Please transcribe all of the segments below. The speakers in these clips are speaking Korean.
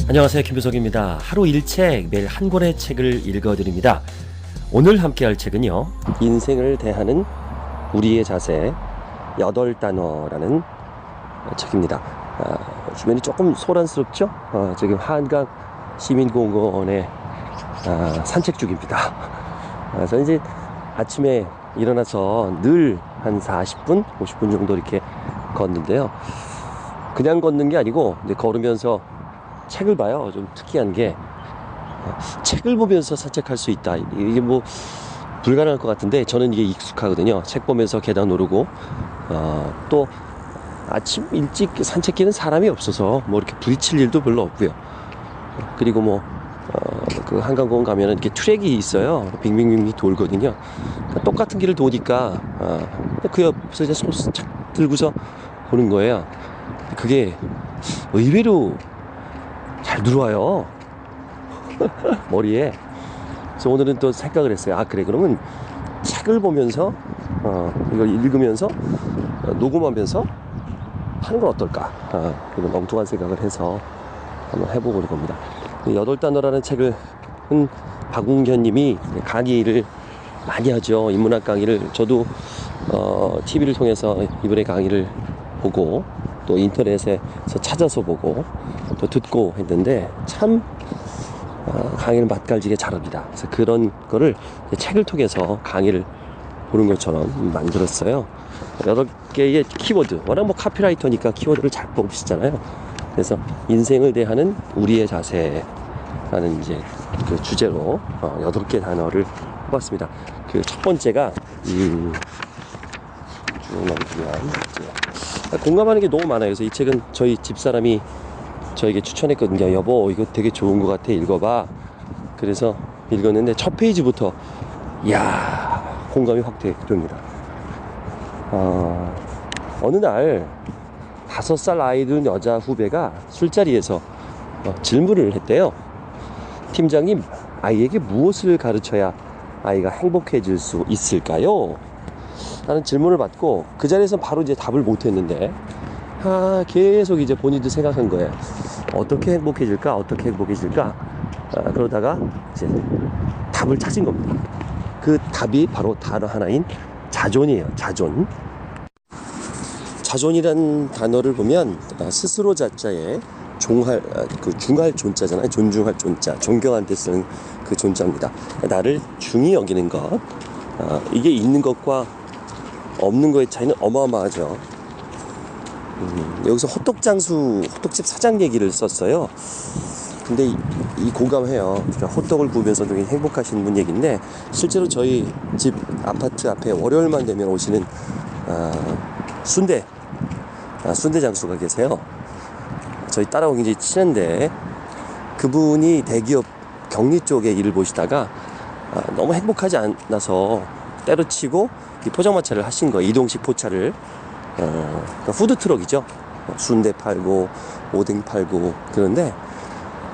안녕하세요, 김효석입니다. 하루 1책, 매일 한 권의 책을 읽어드립니다. 오늘 함께할 책은요, 인생을 대하는 우리의 자세 8단어라는 책입니다. 주변이 조금 소란스럽죠? 지금 한강 시민공원에 산책 중입니다. 저는 이제 아침에 일어나서 늘 한 40분, 50분 정도 이렇게 걷는데요. 그냥 걷는 게 아니고 이제 걸으면서 책을 봐요. 좀 특이한 게 책을 보면서 산책할 수 있다. 이게 뭐 불가능할 것 같은데 저는 이게 익숙하거든요. 책 보면서 계단 오르고 또 아침 일찍 산책길은 사람이 없어서 뭐 이렇게 부딪힐 일도 별로 없고요. 그리고 그 한강공원 가면은 이렇게 트랙이 있어요. 빙빙빙 돌거든요. 그러니까 똑같은 길을 도니까 그 옆에서 이제 손 착 들고서 보는 거예요. 그게 의외로 잘 들어와요. 머리에. 그래서 오늘은 또 생각을 했어요. 그래, 그러면 책을 보면서 이걸 읽으면서 녹음하면서 하는 건 어떨까? 이런 엉뚱한 생각을 해서 한번 해보고 겁니다. 8단어라는 책을 박웅현 님이 강의를 많이 하죠. 인문학 강의를. 저도 TV를 통해서 이분의 강의를 보고 또 인터넷에서 찾아서 보고 또 듣고 했는데 참 강의를 맛깔지게 잘합니다. 그래서 그런 거를 책을 통해서 강의를 보는 것처럼 만들었어요. 여러 개의 키워드, 워낙 뭐 카피라이터니까 키워드를 잘 뽑으시잖아요. 그래서 인생을 대하는 우리의 자세라는 이제 그 주제로 8개 단어를 뽑았습니다. 그 첫 번째가 쭉 넘기면 공감하는 게 너무 많아요. 그래서 이 책은 저희 집사람이 저에게 추천했거든요. 여보, 이거 되게 좋은 것 같아, 읽어봐. 그래서 읽었는데 첫 페이지부터 이야, 공감이 확 됩니다. 어느 날 5살 아이 둔 여자 후배가 술자리에서 질문을 했대요. 팀장님, 아이에게 무엇을 가르쳐야 아이가 행복해질 수 있을까요? 라는 질문을 받고 그 자리에서 바로 이제 답을 못했는데 계속 이제 본인도 생각한 거예요. 어떻게 행복해질까? 어떻게 행복해질까? 그러다가 이제 답을 찾은 겁니다. 그 답이 바로 단어 하나인 자존이에요. 자존. 자존이라는 단어를 보면 스스로 자자에 중할 존자잖아요. 존중할 존자, 존경할 때 쓰는 그 존자입니다. 나를 중히 여기는 것. 이게 있는 것과 없는 거의 차이는 어마어마하죠. 여기서 호떡집 사장 얘기를 썼어요. 근데 이 공감해요. 그러니까 호떡을 구우면서 되게 행복하신 분 얘기인데 실제로 저희 집 아파트 앞에 월요일만 되면 오시는 순대 장수가 계세요. 저희 딸하고 굉장히 친한데 그분이 대기업 격리 쪽에 일을 보시다가 너무 행복하지 않아서 때려치고 포장마차를 하신 거예요. 이동식 포차를. 그러니까 푸드트럭이죠. 순대 팔고 오뎅 팔고. 그런데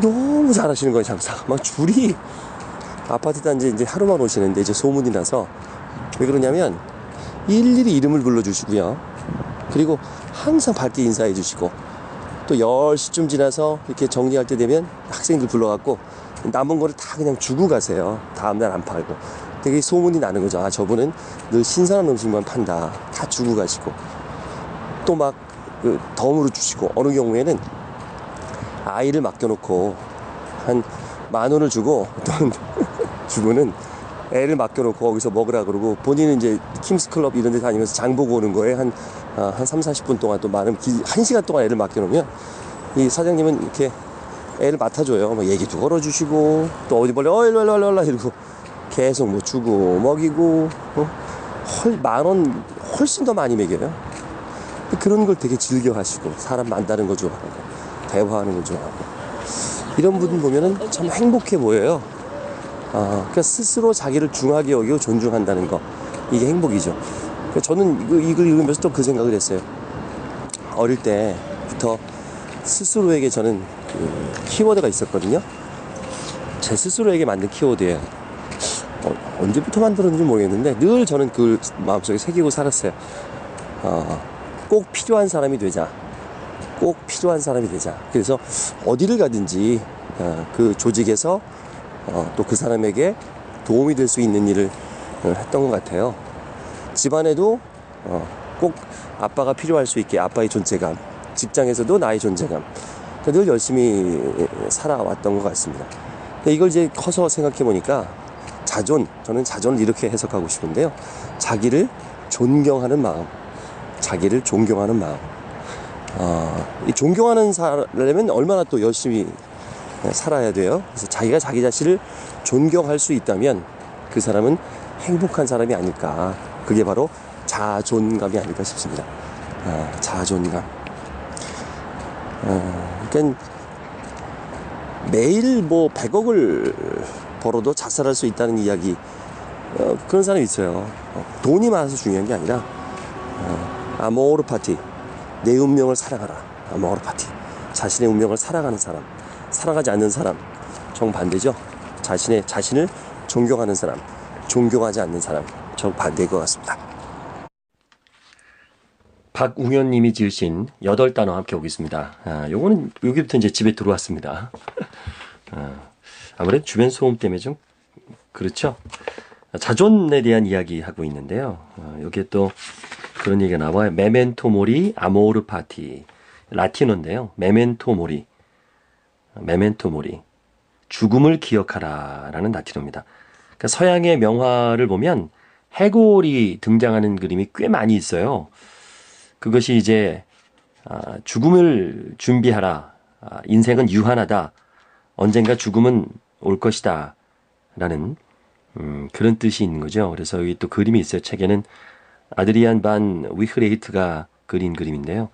너무 잘하시는 거예요. 장사 막 줄이 아파트 단지 이제 하루만 오시는데 이제 소문이 나서 왜 그러냐면 일일이 이름을 불러주시고요. 그리고 항상 밝게 인사해 주시고 또 10시쯤 지나서 이렇게 정리할 때 되면 학생들 불러갖고 남은 거를 다 그냥 주고 가세요. 다음날 안 팔고. 되게 소문이 나는 거죠. 저분은 늘 신선한 음식만 판다. 다 주고 가시고 또 막 덤으로 주시고 어느 경우에는 아이를 맡겨놓고 한 10,000원을 주고 어떤 주부는 애를 맡겨놓고 거기서 먹으라 그러고 본인은 이제 킹스클럽 이런 데 다니면서 장 보고 오는 거에 한 30-40분 동안 또 많은 1시간 동안 애를 맡겨놓으면 이 사장님은 이렇게 애를 맡아줘요. 뭐 얘기도 걸어주시고 또 어디 벌레 일로 이러고 계속 뭐 주고 먹이고 10,000원 훨씬 더 많이 먹여요. 그런 걸 되게 즐겨 하시고 사람 만나는 거 좋아하고 대화하는 거 좋아하고 이런 분 보면은 참 행복해 보여요. 그러니까 스스로 자기를 중하게 여기고 존중한다는 거, 이게 행복이죠. 그러니까 저는 이걸 읽으면서 또 그 생각을 했어요. 어릴 때부터 스스로에게 저는 키워드가 있었거든요. 제 스스로에게 만든 키워드예요. 언제부터 만들었는지 모르겠는데 늘 저는 그 마음속에 새기고 살았어요. 꼭 필요한 사람이 되자. 꼭 필요한 사람이 되자. 그래서 어디를 가든지 그 조직에서 또 그 사람에게 도움이 될 수 있는 일을 했던 것 같아요. 집안에도 꼭 아빠가 필요할 수 있게 아빠의 존재감, 직장에서도 나의 존재감, 늘 열심히 살아왔던 것 같습니다. 이걸 이제 커서 생각해 보니까 저는 자존을 이렇게 해석하고 싶은데요. 자기를 존경하는 마음, 자기를 존경하는 마음. 이 존경하는 사람이라면 얼마나 또 열심히 살아야 돼요. 그래서 자기가 자기 자신을 존경할 수 있다면 그 사람은 행복한 사람이 아닐까. 그게 바로 자존감이 아닐까 싶습니다. 자존감. 그러니까 매일 뭐 100억을 벌어도 자살할 수 있다는 이야기, 그런 사람이 있어요. 돈이 많아서 중요한 게 아니라 아모르 파티, 내 운명을 사랑하라. 아모르 파티, 자신의 운명을 사랑하는 사람, 사랑하지 않는 사람 정반대죠. 자신을 존경하는 사람, 존경하지 않는 사람 정반대일 것 같습니다. 박웅현님이 지으신 8단어 함께 오겠습니다. 요거는 여기부터 이제 집에 들어왔습니다. 아무래도 주변 소음 때문에 좀 그렇죠. 자존에 대한 이야기 하고 있는데요. 여기에 또 그런 얘기가 나와요. 메멘토 모리 아모르 파티, 라틴어인데요. 메멘토 모리, 죽음을 기억하라라는 라틴어입니다. 그러니까 서양의 명화를 보면 해골이 등장하는 그림이 꽤 많이 있어요. 그것이 이제 죽음을 준비하라, 인생은 유한하다, 언젠가 죽음은 올 것이다 라는 그런 뜻이 있는 거죠. 그래서 여기 또 그림이 있어요. 책에는 아드리안 반 위흐레히트가 그린 그림인데요.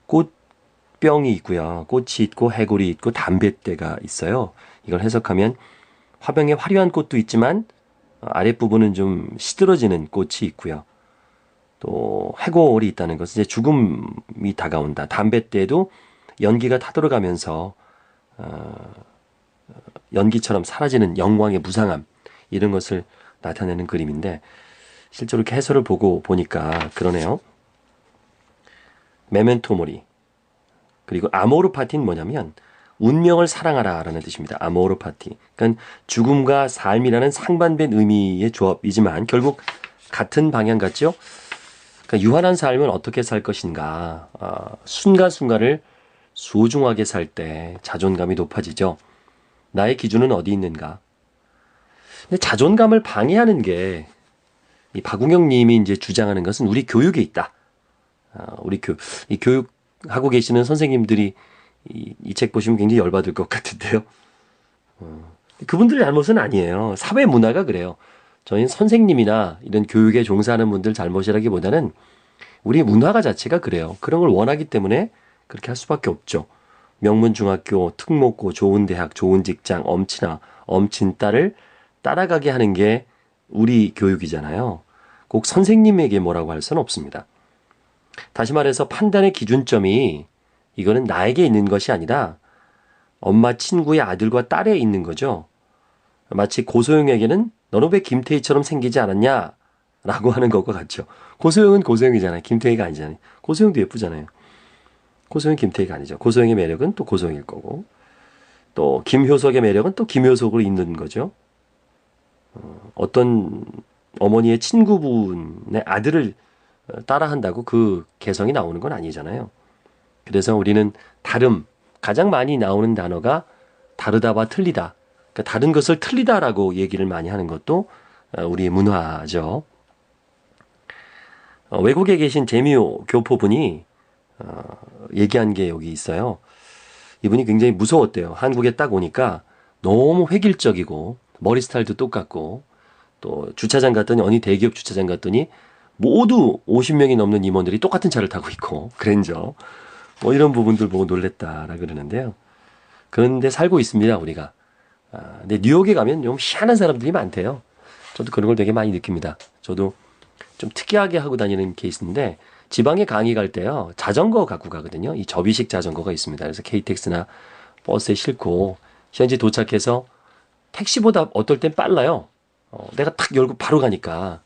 꽃병이 있고요. 꽃이 있고 해골이 있고 담뱃대가 있어요. 이걸 해석하면 화병에 화려한 꽃도 있지만 아랫부분은 좀 시들어지는 꽃이 있고요. 또 해골이 있다는 것은 이제 죽음이 다가온다. 담뱃대도 연기가 타들어가면서 연기처럼 사라지는 영광의 무상함, 이런 것을 나타내는 그림인데 실제로 이렇게 해설을 보니까 그러네요. 메멘토 모리. 그리고 아모르 파티는 뭐냐면 운명을 사랑하라 라는 뜻입니다. 아모르 파티. 그러니까 죽음과 삶이라는 상반된 의미의 조합이지만 결국 같은 방향 같죠? 그러니까 유한한 삶은 어떻게 살 것인가. 순간순간을 소중하게 살 때 자존감이 높아지죠. 나의 기준은 어디 있는가. 근데 자존감을 방해하는 게 이 박웅영 님이 이제 주장하는 것은 우리 교육에 있다. 이 교육하고 계시는 선생님들이 이 책 보시면 굉장히 열받을 것 같은데요. 그분들의 잘못은 아니에요. 사회 문화가 그래요. 저희는 선생님이나 이런 교육에 종사하는 분들 잘못이라기보다는 우리 문화가 자체가 그래요. 그런 걸 원하기 때문에 그렇게 할 수밖에 없죠. 명문중학교, 특목고, 좋은 대학, 좋은 직장, 엄친 딸을 따라가게 하는 게 우리 교육이잖아요. 꼭 선생님에게 뭐라고 할 수는 없습니다. 다시 말해서 판단의 기준점이 이거는 나에게 있는 것이 아니라 엄마 친구의 아들과 딸에 있는 거죠. 마치 고소영에게는 너는 왜 김태희처럼 생기지 않았냐? 라고 하는 것과 같죠. 고소영은 고소영이잖아요. 김태희가 아니잖아요. 고소영도 예쁘잖아요. 고소영 김태희가 아니죠. 고소영의 매력은 또 고소영일 거고, 또 김효석의 매력은 또 김효석으로 있는 거죠. 어떤 어머니의 친구분의 아들을 따라한다고 그 개성이 나오는 건 아니잖아요. 그래서 우리는 다름, 가장 많이 나오는 단어가 다르다와 틀리다. 그러니까 다른 것을 틀리다라고 얘기를 많이 하는 것도 우리의 문화죠. 외국에 계신 재미오 교포분이 얘기한 게 여기 있어요. 이분이 굉장히 무서웠대요. 한국에 딱 오니까 너무 획일적이고 머리 스타일도 똑같고, 또 주차장 갔더니 어느 대기업 주차장 갔더니 모두 50명이 넘는 임원들이 똑같은 차를 타고 있고, 그랜저 뭐 이런 부분들 보고 놀랬다라 그러는데요. 그런데 살고 있습니다, 우리가. 근데 뉴욕에 가면 좀 희한한 사람들이 많대요. 저도 그런 걸 되게 많이 느낍니다. 저도 좀 특이하게 하고 다니는 케이스인데, 지방에 강의 갈 때요, 자전거 갖고 가거든요. 이 접이식 자전거가 있습니다. 그래서 KTX나 버스에 싣고 현지 도착해서 택시보다 어떨 땐 빨라요. 내가 탁 열고 바로 가니까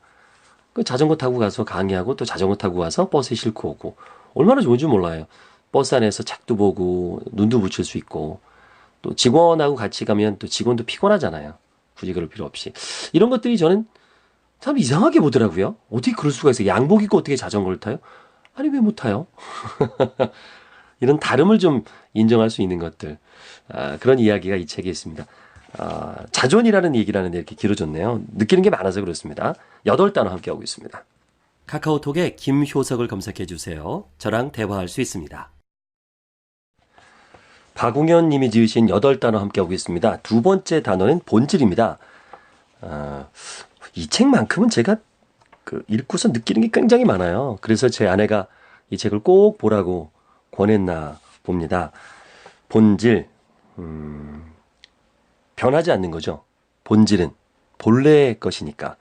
그 자전거 타고 가서 강의하고 또 자전거 타고 와서 버스에 싣고 오고, 얼마나 좋은지 몰라요. 버스 안에서 책도 보고 눈도 붙일 수 있고 또 직원하고 같이 가면 또 직원도 피곤하잖아요. 굳이 그럴 필요 없이. 이런 것들이 저는 참 이상하게 보더라고요. 어떻게 그럴 수가 있어요. 양복 입고 어떻게 자전거를 타요? 아니 왜 못 타요? 이런 다름을 좀 인정할 수 있는 것들. 그런 이야기가 이 책에 있습니다. 자존이라는 얘기를 하는데 이렇게 길어졌네요. 느끼는 게 많아서 그렇습니다. 8단어 함께하고 있습니다. 카카오톡에 김효석을 검색해 주세요. 저랑 대화할 수 있습니다. 박웅현 님이 지으신 8단어 함께하고 있습니다. 두 번째 단어는 본질입니다. 이 책만큼은 제가 읽고서 느끼는 게 굉장히 많아요. 그래서 제 아내가 이 책을 꼭 보라고 권했나 봅니다. 본질, 변하지 않는 거죠. 본질은 본래의 것이니까.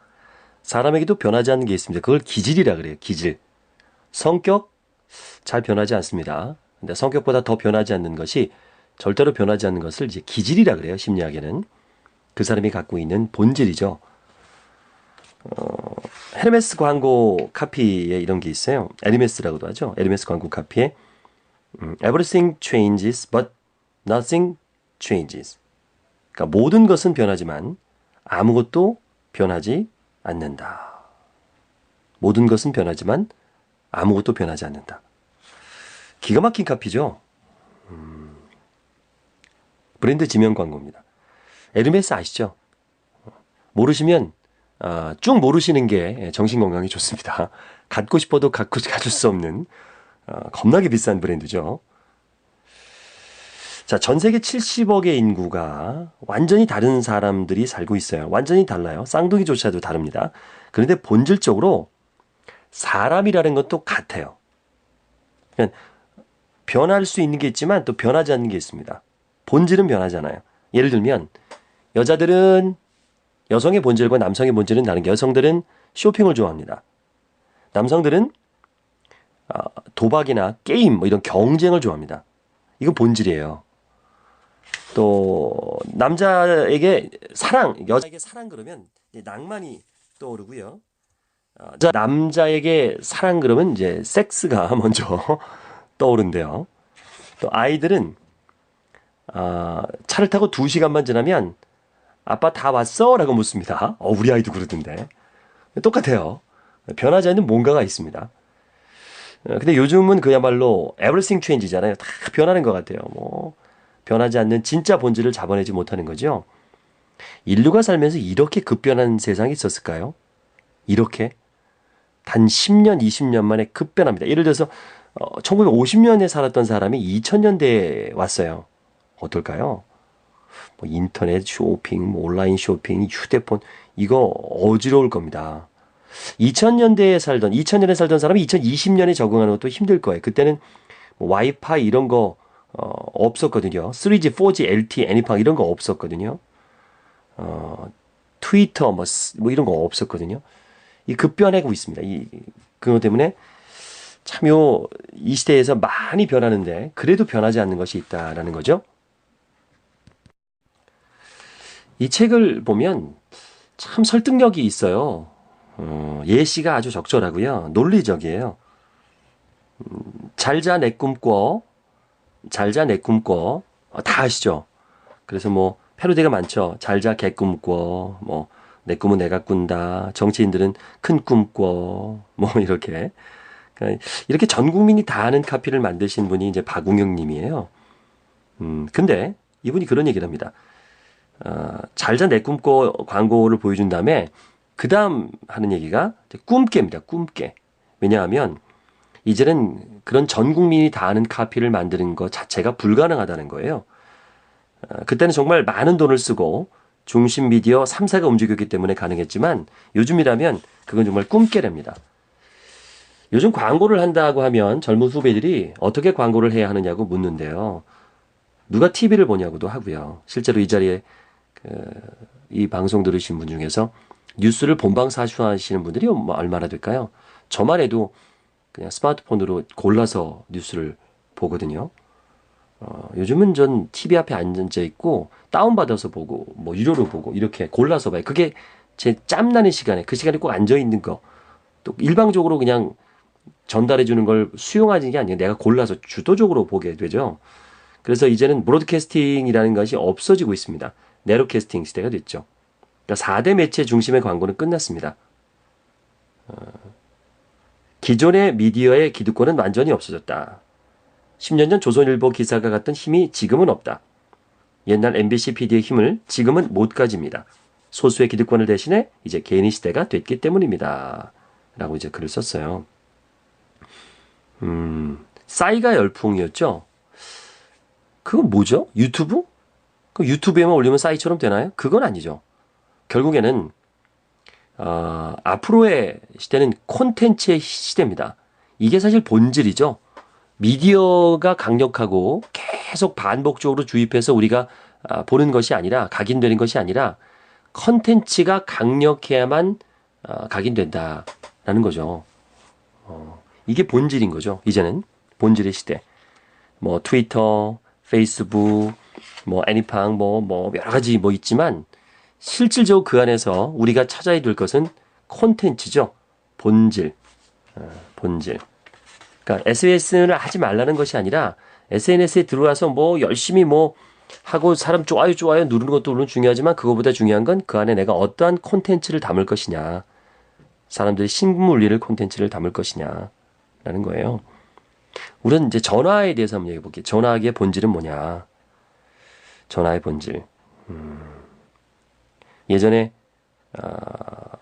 사람에게도 변하지 않는 게 있습니다. 그걸 기질이라 그래요. 기질. 성격 잘 변하지 않습니다. 근데 성격보다 더 변하지 않는 것이 절대로 변하지 않는 것을 이제 기질이라 그래요. 심리학에는. 그 사람이 갖고 있는 본질이죠. 헤르메스 광고 카피에 이런 게 있어요. 에르메스라고도 하죠. 에르메스 광고 카피에 Everything changes but nothing changes. 그러니까 모든 것은 변하지만 아무것도 변하지 않는다. 모든 것은 변하지만 아무것도 변하지 않는다. 기가 막힌 카피죠. 브랜드 지명 광고입니다. 에르메스 아시죠? 모르시면 쭉 모르시는 게 정신건강에 좋습니다. 갖고 싶어도 가질 수 없는 겁나게 비싼 브랜드죠. 자, 전 세계 70억의 인구가 완전히 다른 사람들이 살고 있어요. 완전히 달라요. 쌍둥이조차도 다릅니다. 그런데 본질적으로 사람이라는 것도 같아요. 그러니까 변할 수 있는 게 있지만 또 변하지 않는 게 있습니다. 본질은 변하잖아요. 예를 들면 여자들은 여성의 본질과 남성의 본질은 다른 게 여성들은 쇼핑을 좋아합니다. 남성들은 도박이나 게임 뭐 이런 경쟁을 좋아합니다. 이건 본질이에요. 또 남자에게 사랑, 여자에게 사랑 그러면 낭만이 떠오르고요. 남자에게 사랑 그러면 이제 섹스가 먼저 떠오른대요. 또 아이들은 차를 타고 2시간만 지나면 아빠 다 왔어? 라고 묻습니다. 우리 아이도 그러던데. 똑같아요. 변하지 않는 뭔가가 있습니다. 근데 요즘은 그야말로 everything change잖아요. 다 변하는 것 같아요. 뭐 변하지 않는 진짜 본질을 잡아내지 못하는 거죠. 인류가 살면서 이렇게 급변한 세상이 있었을까요? 이렇게 단 10년, 20년 만에 급변합니다. 예를 들어서 1950년에 살았던 사람이 2000년대에 왔어요. 어떨까요? 뭐 인터넷 쇼핑, 뭐 온라인 쇼핑, 휴대폰 이거 어지러울 겁니다. 2000년에 살던 사람이 2020년에 적응하는 것도 힘들 거예요. 그때는 뭐 와이파이 이런 거 없었거든요. 3G, 4G, LTE, 애니팡 이런 거 없었거든요. 트위터 뭐 이런 거 없었거든요. 이 급변하고 있습니다. 그것 때문에 참 이 시대에서 많이 변하는데 그래도 변하지 않는 것이 있다라는 거죠. 이 책을 보면 참 설득력이 있어요. 예시가 아주 적절하고요. 논리적이에요. 잘 자 내 꿈꿔. 잘 자 내 꿈꿔. 다 아시죠? 그래서 뭐 패러디가 많죠. 잘 자 개 꿈꿔. 뭐 내 꿈은 내가 꾼다. 정치인들은 큰 꿈꿔. 뭐 이렇게. 그러니까 이렇게 전 국민이 다 아는 카피를 만드신 분이 이제 박웅영 님이에요. 근데 이분이 그런 얘기를 합니다. 잘 자 내 꿈꿔 광고를 보여준 다음에 그 다음 하는 얘기가 꿈깨입니다. 꿈깨. 왜냐하면 이제는 그런 전 국민이 다 아는 카피를 만드는 것 자체가 불가능하다는 거예요. 그때는 정말 많은 돈을 쓰고 중심 미디어 3사가 움직였기 때문에 가능했지만 요즘이라면 그건 정말 꿈깨랍니다. 요즘 광고를 한다고 하면 젊은 후배들이 어떻게 광고를 해야 하느냐고 묻는데요. 누가 TV를 보냐고도 하고요. 실제로 이 자리에 이 방송 들으신 분 중에서 뉴스를 본방사수하시는 분들이 얼마나 될까요? 저만 해도 그냥 스마트폰으로 골라서 뉴스를 보거든요. 요즘은 전 TV 앞에 앉아 있고 다운받아서 보고 뭐 유료로 보고 이렇게 골라서 봐요. 그게 제 짬나는 시간에 그 시간에 꼭 앉아 있는 거. 또 일방적으로 그냥 전달해 주는 걸 수용하는 게 아니라 내가 골라서 주도적으로 보게 되죠. 그래서 이제는 브로드캐스팅이라는 것이 없어지고 있습니다. 내로캐스팅 시대가 됐죠. 그러니까 4대 매체 중심의 광고는 끝났습니다. 기존의 미디어의 기득권은 완전히 없어졌다. 10년 전 조선일보 기사가 갖던 힘이 지금은 없다. 옛날 MBC PD의 힘을 지금은 못 가집니다. 소수의 기득권을 대신해 이제 개인의 시대가 됐기 때문입니다. 라고 이제 글을 썼어요. 싸이가 열풍이었죠? 그건 뭐죠? 유튜브? 그 유튜브에만 올리면 싸이처럼 되나요? 그건 아니죠. 결국에는 앞으로의 시대는 콘텐츠의 시대입니다. 이게 사실 본질이죠. 미디어가 강력하고 계속 반복적으로 주입해서 우리가 보는 것이 아니라 각인되는 것이 아니라 콘텐츠가 강력해야만 각인된다라는 거죠. 이게 본질인 거죠. 이제는 본질의 시대. 뭐 트위터, 페이스북, 뭐 애니팡, 뭐 여러 가지 뭐 있지만 실질적으로 그 안에서 우리가 찾아야 될 것은 콘텐츠죠. 본질. 본질. 그러니까 SNS를 하지 말라는 것이 아니라 SNS에 들어와서 뭐 열심히 뭐 하고 사람 좋아요 누르는 것도 물론 중요하지만 그거보다 중요한 건 그 안에 내가 어떠한 콘텐츠를 담을 것이냐. 사람들이 신문리를 콘텐츠를 담을 것이냐. 라는 거예요. 우리는 이제 전화에 대해서 한번 얘기해 볼게요. 전화기의 본질은 뭐냐. 전화의 본질. 예전에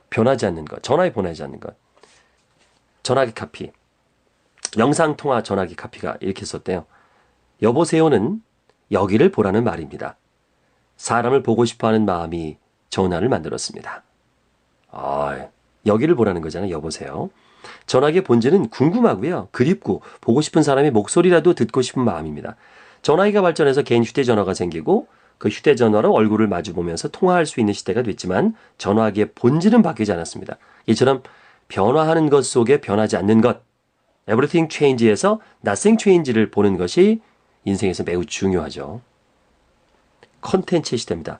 변하지 않는 것. 전화에 보내지 않는 것. 전화기 카피. 영상통화 전화기 카피가 이렇게 썼대요. 여보세요는 여기를 보라는 말입니다. 사람을 보고 싶어하는 마음이 전화를 만들었습니다. 여기를 보라는 거잖아요. 여보세요. 전화기의 본질은 궁금하고요. 그립고 보고 싶은 사람의 목소리라도 듣고 싶은 마음입니다. 전화기가 발전해서 개인 휴대전화가 생기고 그 휴대전화로 얼굴을 마주보면서 통화할 수 있는 시대가 됐지만 전화기의 본질은 바뀌지 않았습니다. 이처럼 변화하는 것 속에 변하지 않는 것, everything change에서 nothing change를 보는 것이 인생에서 매우 중요하죠. 컨텐츠 시대입니다.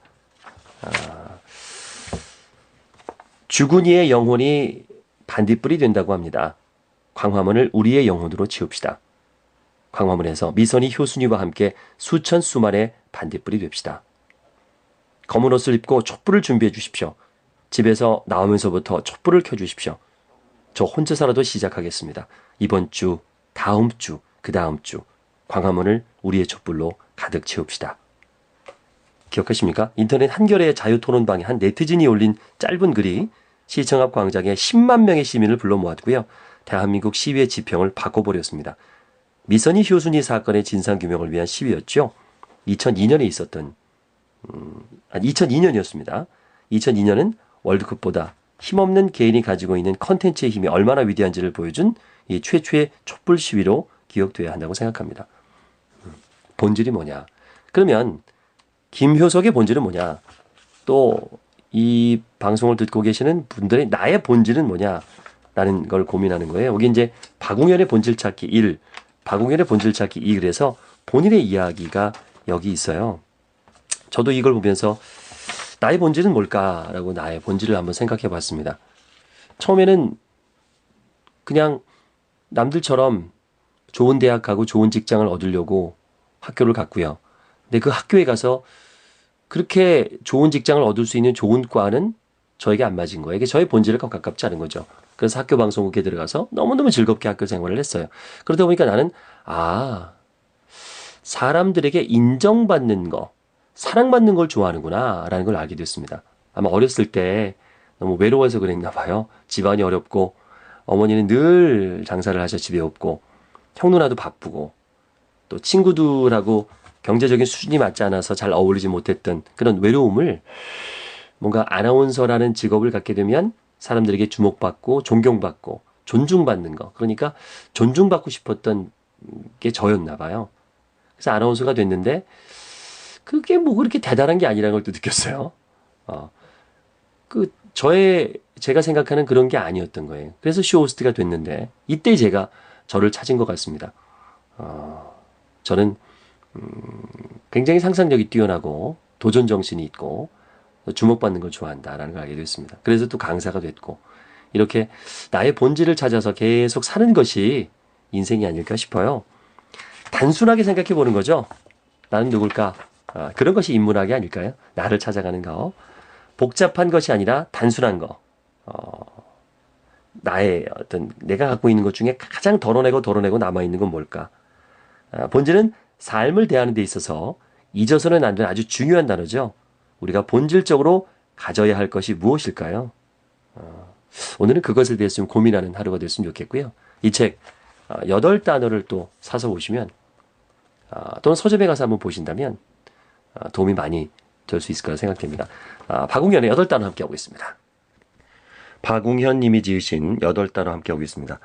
죽은 이의 영혼이 반딧불이 된다고 합니다. 광화문을 우리의 영혼으로 지읍시다. 광화문에서 미선이 효순이와 함께 수천 수만의 반딧불이 됩시다. 검은 옷을 입고 촛불을 준비해 주십시오. 집에서 나오면서부터 촛불을 켜주십시오. 저 혼자서라도 시작하겠습니다. 이번 주, 다음 주, 그 다음 주 광화문을 우리의 촛불로 가득 채웁시다. 기억하십니까? 인터넷 한겨레 자유토론방에 한 네티즌이 올린 짧은 글이 시청 앞 광장에 10만 명의 시민을 불러 모았고요. 대한민국 시위의 지평을 바꿔버렸습니다. 미선이 효순이 사건의 진상규명을 위한 시위였죠. 2002년에 있었던 2002년이었습니다. 2002년은 월드컵보다 힘없는 개인이 가지고 있는 컨텐츠의 힘이 얼마나 위대한지를 보여준 이 최초의 촛불 시위로 기억돼야 한다고 생각합니다. 본질이 뭐냐? 그러면 김효석의 본질은 뭐냐? 또 이 방송을 듣고 계시는 분들의 나의 본질은 뭐냐라는 걸 고민하는 거예요. 여기 이제 박웅현의 본질 찾기 1, 박웅현의 본질 찾기 2 그래서 본인의 이야기가 여기 있어요. 저도 이걸 보면서 나의 본질은 뭘까라고 나의 본질을 한번 생각해 봤습니다. 처음에는 그냥 남들처럼 좋은 대학 가고 좋은 직장을 얻으려고 학교를 갔고요. 근데 그 학교에 가서 그렇게 좋은 직장을 얻을 수 있는 좋은 과는 저에게 안 맞은 거예요. 이게 저의 본질에 가깝지 않은 거죠. 그래서 학교 방송국에 들어가서 너무너무 즐겁게 학교 생활을 했어요. 그러다 보니까 나는 사람들에게 인정받는 거, 사랑받는 걸 좋아하는구나 라는 걸 알게 됐습니다. 아마 어렸을 때 너무 외로워서 그랬나 봐요. 집안이 어렵고 어머니는 늘 장사를 하셔 집에 없고 형 누나도 바쁘고 또 친구들하고 경제적인 수준이 맞지 않아서 잘 어울리지 못했던 그런 외로움을 뭔가 아나운서라는 직업을 갖게 되면 사람들에게 주목받고 존경받고 존중받는 거. 그러니까 존중받고 싶었던 게 저였나 봐요. 그래서 아나운서가 됐는데 그게 뭐 그렇게 대단한 게 아니라는 걸 또 느꼈어요. 제가 생각하는 그런 게 아니었던 거예요. 그래서 쇼호스트가 됐는데 이때 제가 저를 찾은 것 같습니다. 저는 굉장히 상상력이 뛰어나고 도전 정신이 있고 주목받는 걸 좋아한다라는 걸 알게 됐습니다. 그래서 또 강사가 됐고 이렇게 나의 본질을 찾아서 계속 사는 것이 인생이 아닐까 싶어요. 단순하게 생각해 보는 거죠. 나는 누굴까? 그런 것이 인문학이 아닐까요? 나를 찾아가는 거. 복잡한 것이 아니라 단순한 거. 나의 어떤 내가 갖고 있는 것 중에 가장 덜어내고 남아있는 건 뭘까? 본질은 삶을 대하는 데 있어서 잊어서는 안 되는 아주 중요한 단어죠. 우리가 본질적으로 가져야 할 것이 무엇일까요? 오늘은 그것을 대해서 좀 고민하는 하루가 됐으면 좋겠고요. 이 책 8단어를 또 사서 보시면 또는 서점에 가서 한번 보신다면 도움이 많이 될 수 있을 거라 생각됩니다. 박웅현의 8단어 함께하고 있습니다. 박웅현 님이 지으신 8단어 함께하고 있습니다.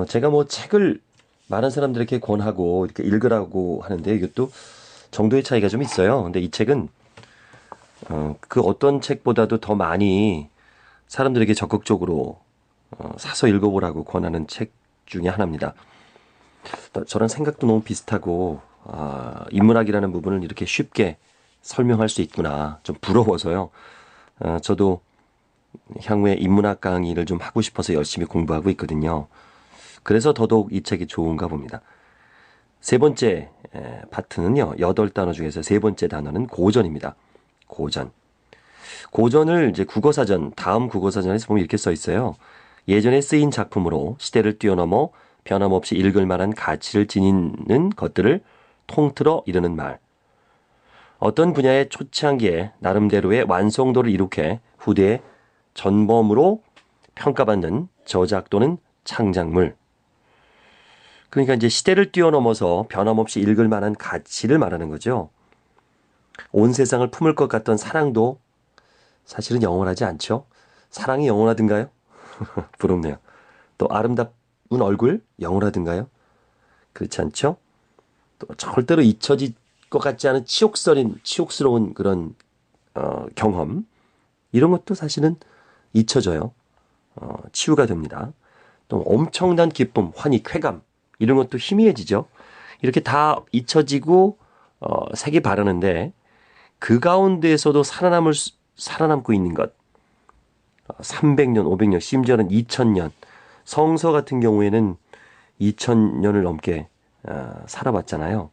제가 뭐 책을 많은 사람들에게 권하고 이렇게 읽으라고 하는데 이것도 정도의 차이가 좀 있어요. 근데 이 책은 그 어떤 책보다도 더 많이 사람들에게 적극적으로 사서 읽어보라고 권하는 책 중에 하나입니다. 저랑 생각도 너무 비슷하고 인문학이라는 부분을 이렇게 쉽게 설명할 수 있구나 좀 부러워서요. 저도 향후에 인문학 강의를 좀 하고 싶어서 열심히 공부하고 있거든요. 그래서 더더욱 이 책이 좋은가 봅니다. 세 번째 파트는요. 8단어 중에서 세 번째 단어는 고전입니다. 고전. 고전을 이제 국어사전, 다음 국어사전에서 보면 이렇게 써 있어요. 예전에 쓰인 작품으로 시대를 뛰어넘어 변함없이 읽을 만한 가치를 지니는 것들을 통틀어 이르는 말. 어떤 분야의 초창기에 나름대로의 완성도를 이룩해 후대에 전범으로 평가받는 저작 또는 창작물. 그러니까 이제 시대를 뛰어넘어서 변함없이 읽을 만한 가치를 말하는 거죠. 온 세상을 품을 것 같던 사랑도 사실은 영원하지 않죠. 사랑이 영원하든가요? 부럽네요. 또 아름다운 얼굴 영원하든가요? 그렇지 않죠? 또 절대로 잊혀질 것 같지 않은 치욕스러운 그런 경험 이런 것도 사실은 잊혀져요. 치유가 됩니다. 또 엄청난 기쁨, 환희, 쾌감 이런 것도 희미해지죠. 이렇게 다 잊혀지고 색이 바르는데 그 가운데에서도 살아남고 있는 것 300년, 500년, 심지어는 2000년 성서 같은 경우에는 2000년을 넘게 살아봤잖아요.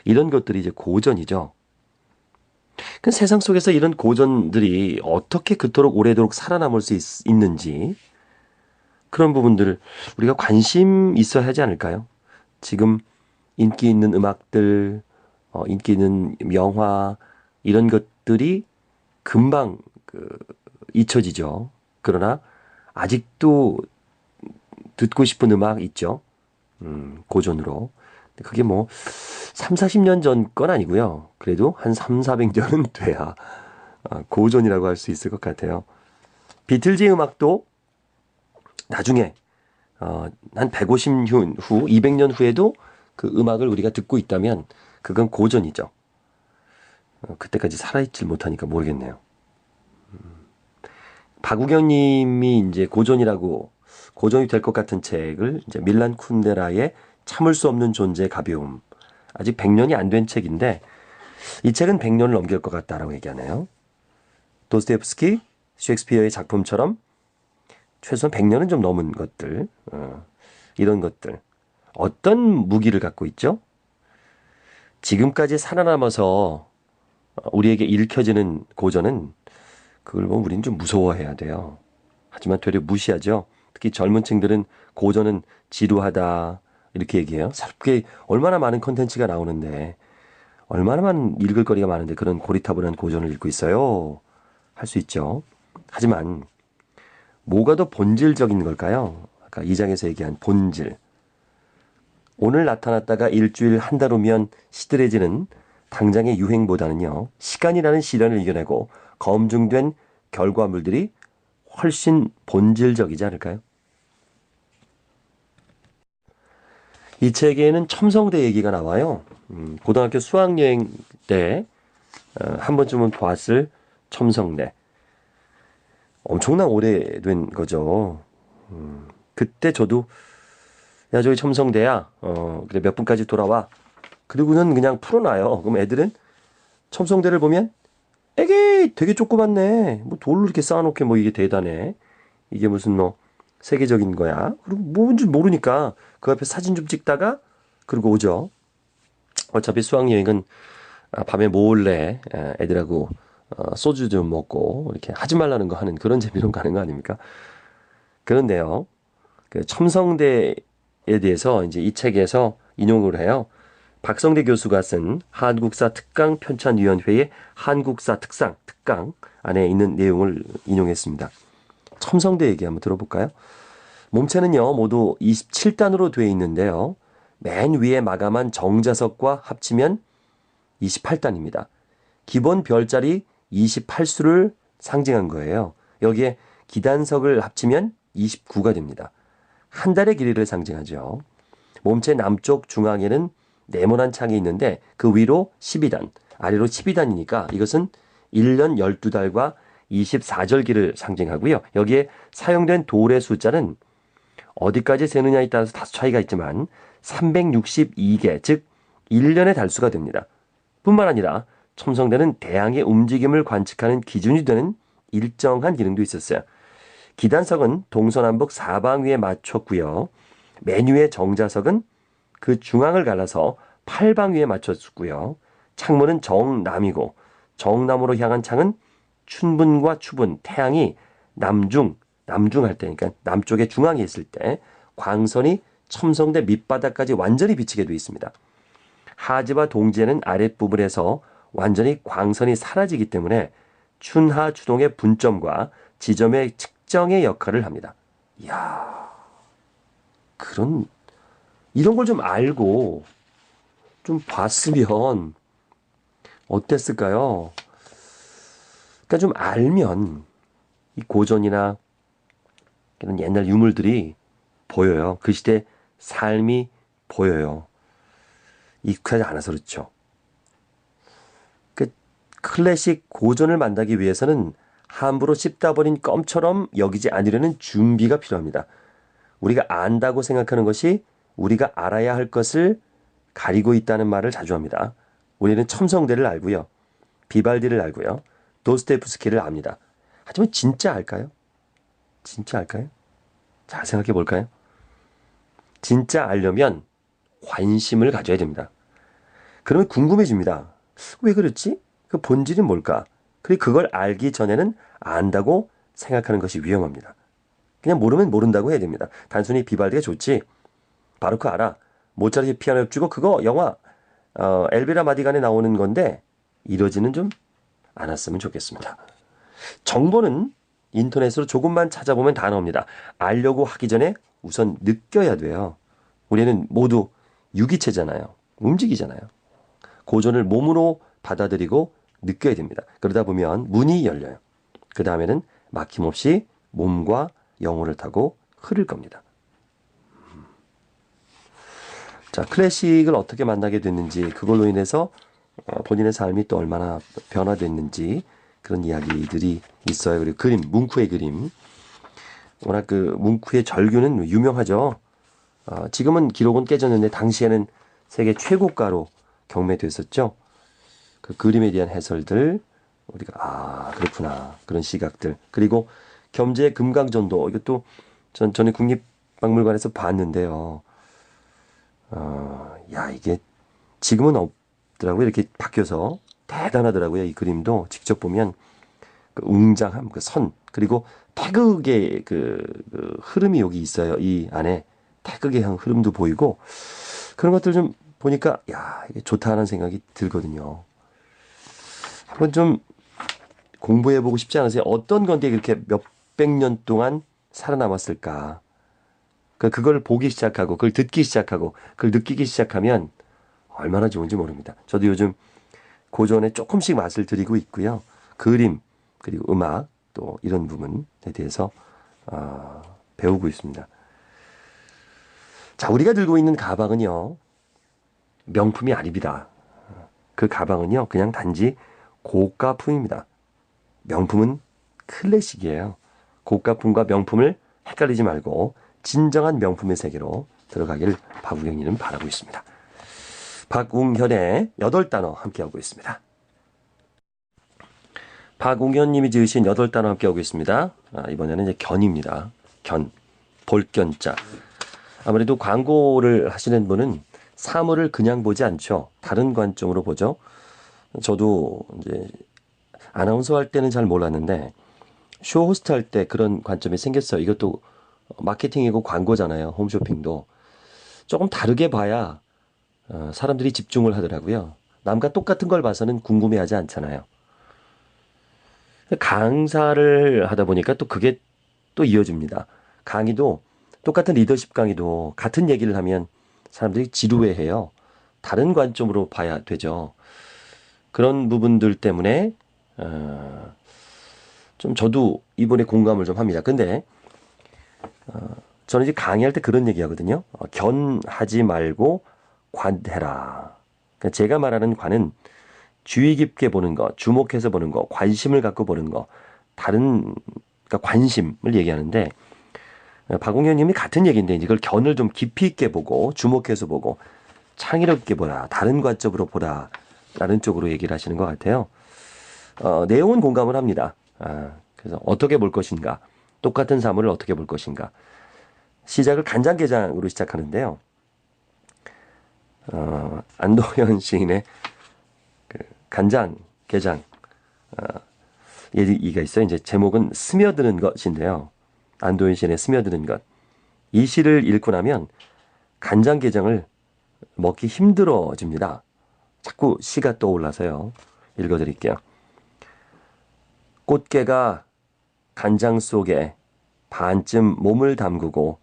이런 것들이 이제 고전이죠. 그 세상 속에서 이런 고전들이 어떻게 그토록 오래도록 살아남을 수 있는지 그런 부분들을 우리가 관심 있어야 하지 않을까요? 지금 인기 있는 음악들, 인기 있는 영화 이런 것들이 금방 잊혀지죠. 그러나 아직도 듣고 싶은 음악 있죠. 고전으로. 그게 뭐 3, 40년 전 건 아니고요. 그래도 한 3, 400년은 돼야 고전이라고 할 수 있을 것 같아요. 비틀즈의 음악도 나중에 한 150년 후, 200년 후에도 그 음악을 우리가 듣고 있다면 그건 고전이죠. 그때까지 살아있질 못하니까 모르겠네요. 박우경 님이 이제 고전이 될 것 같은 책을 이제 밀란 쿤데라의 참을 수 없는 존재의 가벼움. 아직 100년이 안 된 책인데 이 책은 100년을 넘길 것 같다라고 얘기하네요. 도스토옙스키, 셰익스피어의 작품처럼 최소한 100년은 좀 넘은 것들, 이런 것들. 어떤 무기를 갖고 있죠? 지금까지 살아남아서 우리에게 읽혀지는 고전은 그걸 보면 우리는 좀 무서워해야 돼요. 하지만 되려 무시하죠. 특히 젊은 층들은 고전은 지루하다 이렇게 얘기해요. 새롭게 얼마나 많은 콘텐츠가 나오는데 얼마나 많은 읽을 거리가 많은데 그런 고리타분한 고전을 읽고 있어요. 할 수 있죠. 하지만 뭐가 더 본질적인 걸까요? 아까 2장에서 얘기한 본질. 오늘 나타났다가 일주일 한 달 후면 시들해지는 당장의 유행보다는요. 시간이라는 시련을 이겨내고 검증된 결과물들이 훨씬 본질적이지 않을까요? 이 책에는 첨성대 얘기가 나와요. 고등학교 수학여행 때 한 번쯤은 봤을 첨성대. 엄청난 오래된 거죠. 그때 저도 야 저기 첨성대야. 그래 몇 분까지 돌아와. 그리고는 그냥 풀어놔요. 그럼 애들은 첨성대를 보면 에게 되게 조그맣네. 뭐 돌로 이렇게 쌓아놓게 뭐 이게 대단해. 이게 무슨 뭐 세계적인 거야. 그리고 뭔지 모르니까 그 앞에 사진 좀 찍다가 그러고 오죠. 어차피 수학여행은 밤에 몰래 애들하고 소주 좀 먹고 이렇게 하지 말라는 거 하는 그런 재미로 가는 거 아닙니까? 그런데요, 그 첨성대에 대해서 이제 이 책에서 인용을 해요. 박성대 교수가 쓴 한국사 특강 편찬위원회의 한국사 특강 안에 있는 내용을 인용했습니다. 첨성대 얘기 한번 들어볼까요? 몸체는요, 모두 27단으로 되어 있는데요. 맨 위에 마감한 정자석과 합치면 28단입니다. 기본 별자리 28수를 상징한 거예요. 여기에 기단석을 합치면 29가 됩니다. 한 달의 길이를 상징하죠. 몸체 남쪽 중앙에는 네모난 창이 있는데 그 위로 12단, 아래로 12단이니까 이것은 1년 12달과 24절기를 상징하고요. 여기에 사용된 돌의 숫자는 어디까지 세느냐에 따라서 다소 차이가 있지만 362개, 즉 1년의 달수가 됩니다. 뿐만 아니라 첨성대는 태양의 움직임을 관측하는 기준이 되는 일정한 기능도 있었어요. 기단석은 동서남북 사방위에 맞췄고요. 맨 위에 정자석은 그 중앙을 갈라서 팔방위에 맞췄고요. 창문은 정남이고 정남으로 향한 창은 춘분과 추분, 태양이 남중할 때, 그러니까 남쪽의 중앙에 있을 때 광선이 첨성대 밑바닥까지 완전히 비치게 되어 있습니다. 하지와 동지에는 아랫부분에서 완전히 광선이 사라지기 때문에 춘하 추동의 분점과 지점의 측정의 역할을 합니다. 이야, 이런 걸 좀 알고 좀 봤으면 어땠을까요? 그러니까 좀 알면 이 고전이나 이런 옛날 유물들이 보여요. 그 시대 삶이 보여요. 익숙하지 않아서 그렇죠. 그 클래식 고전을 만나기 위해서는 함부로 씹다 버린 껌처럼 여기지 않으려는 준비가 필요합니다. 우리가 안다고 생각하는 것이 우리가 알아야 할 것을 가리고 있다는 말을 자주 합니다. 우리는 첨성대를 알고요. 비발디를 알고요. 도스토옙스키를 압니다. 하지만 진짜 알까요? 진짜 알까요? 잘 생각해 볼까요? 진짜 알려면 관심을 가져야 됩니다. 그러면 궁금해집니다. 왜 그렇지? 그 본질은 뭘까? 그리고 그걸 알기 전에는 안다고 생각하는 것이 위험합니다. 그냥 모르면 모른다고 해야 됩니다. 단순히 비발디가 좋지. 바로크 알아. 모차르트 피아노 협주곡 그거 영화 엘비라 마디간에 나오는 건데 이러지는 좀 않았으면 좋겠습니다. 정보는 인터넷으로 조금만 찾아보면 다 나옵니다. 알려고 하기 전에 우선 느껴야 돼요. 우리는 모두 유기체잖아요. 움직이잖아요. 고전을 몸으로 받아들이고 느껴야 됩니다. 그러다 보면 문이 열려요. 그 다음에는 막힘없이 몸과 영혼을 타고 흐를 겁니다. 자, 클래식을 어떻게 만나게 됐는지, 그걸로 인해서 본인의 삶이 또 얼마나 변화됐는지 그런 이야기들이 있어요. 그리고 그림, 뭉크의 그림. 워낙 그 뭉크의 절규는 유명하죠. 지금은 기록은 깨졌는데 당시에는 세계 최고가로 경매됐었죠. 그 그림에 대한 해설들 우리가 그렇구나 그런 시각들. 그리고 겸재 금강전도 이것도 전에 국립박물관에서 봤는데요. 야, 이게 지금은 없더라고요. 이렇게 바뀌어서 대단하더라고요. 이 그림도 직접 보면 그 웅장함, 그 선, 그리고 태극의 그 흐름이 여기 있어요. 이 안에 태극의 흐름도 보이고 그런 것들 좀 보니까 야, 이게 좋다는 생각이 들거든요. 한번 좀 공부해보고 싶지 않으세요? 어떤 건데 그렇게 몇백 년 동안 살아남았을까? 그걸 보기 시작하고, 그걸 듣기 시작하고, 그걸 느끼기 시작하면 얼마나 좋은지 모릅니다. 저도 요즘 고전에 조금씩 맛을 들이고 있고요. 그림, 그리고 음악, 또 이런 부분에 대해서 배우고 있습니다. 자, 우리가 들고 있는 가방은요, 명품이 아닙니다. 그 가방은요, 그냥 단지 고가품입니다. 명품은 클래식이에요. 고가품과 명품을 헷갈리지 말고 진정한 명품의 세계로 들어가길 박우경이는 바라고 있습니다. 박웅현의 8단어 함께하고 있습니다. 박웅현님이 지으신 8단어 함께하고 있습니다. 이번에는 이제 견입니다. 견, 볼견자. 아무래도 광고를 하시는 분은 사물을 그냥 보지 않죠. 다른 관점으로 보죠. 저도 이제 아나운서 할 때는 잘 몰랐는데 쇼 호스트 할 때 그런 관점이 생겼어요. 이것도 마케팅이고 광고잖아요. 홈쇼핑도. 조금 다르게 봐야 사람들이 집중을 하더라고요. 남과 똑같은 걸 봐서는 궁금해하지 않잖아요. 강사를 하다 보니까 또 그게 또 이어집니다. 강의도 똑같은 리더십 강의도 같은 얘기를 하면 사람들이 지루해해요. 다른 관점으로 봐야 되죠. 그런 부분들 때문에 좀 저도 이번에 공감을 좀 합니다. 근데 저는 이제 강의할 때 그런 얘기 하거든요. 견하지 말고 관해라. 그러니까 제가 말하는 관은 주의 깊게 보는 거, 주목해서 보는 거, 관심을 갖고 보는 거, 다른, 그러니까 관심을 얘기하는데, 박웅현 님이 같은 얘기인데, 이걸 견을 좀 깊이 있게 보고, 주목해서 보고, 창의력 있게 보라, 다른 관점으로 보라, 라는 쪽으로 얘기를 하시는 것 같아요. 내용은 공감을 합니다. 그래서 어떻게 볼 것인가, 똑같은 사물을 어떻게 볼 것인가. 시작을 간장게장으로 시작하는데요. 안도현 시인의 간장, 게장, 얘기가 있어요. 이제 제목은 스며드는 것인데요. 안도현 시인의 스며드는 것. 이 시를 읽고 나면 간장게장을 먹기 힘들어집니다. 자꾸 시가 떠올라서요. 읽어드릴게요. 꽃게가 간장 속에 반쯤 몸을 담그고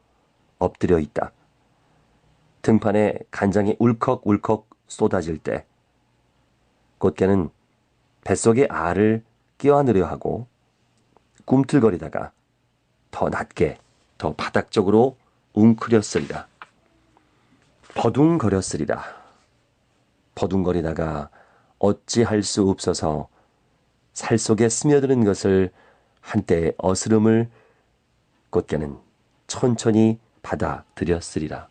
엎드려 있다. 등판에 간장이 울컥울컥 쏟아질 때 꽃게는 뱃속에 알을 껴안으려 하고 꿈틀거리다가 더 낮게 더 바닥쪽으로 웅크렸으리라. 버둥거렸으리라. 버둥거리다가 어찌할 수 없어서 살 속에 스며드는 것을 한때 어스름을 꽃게는 천천히 받아들였으리라.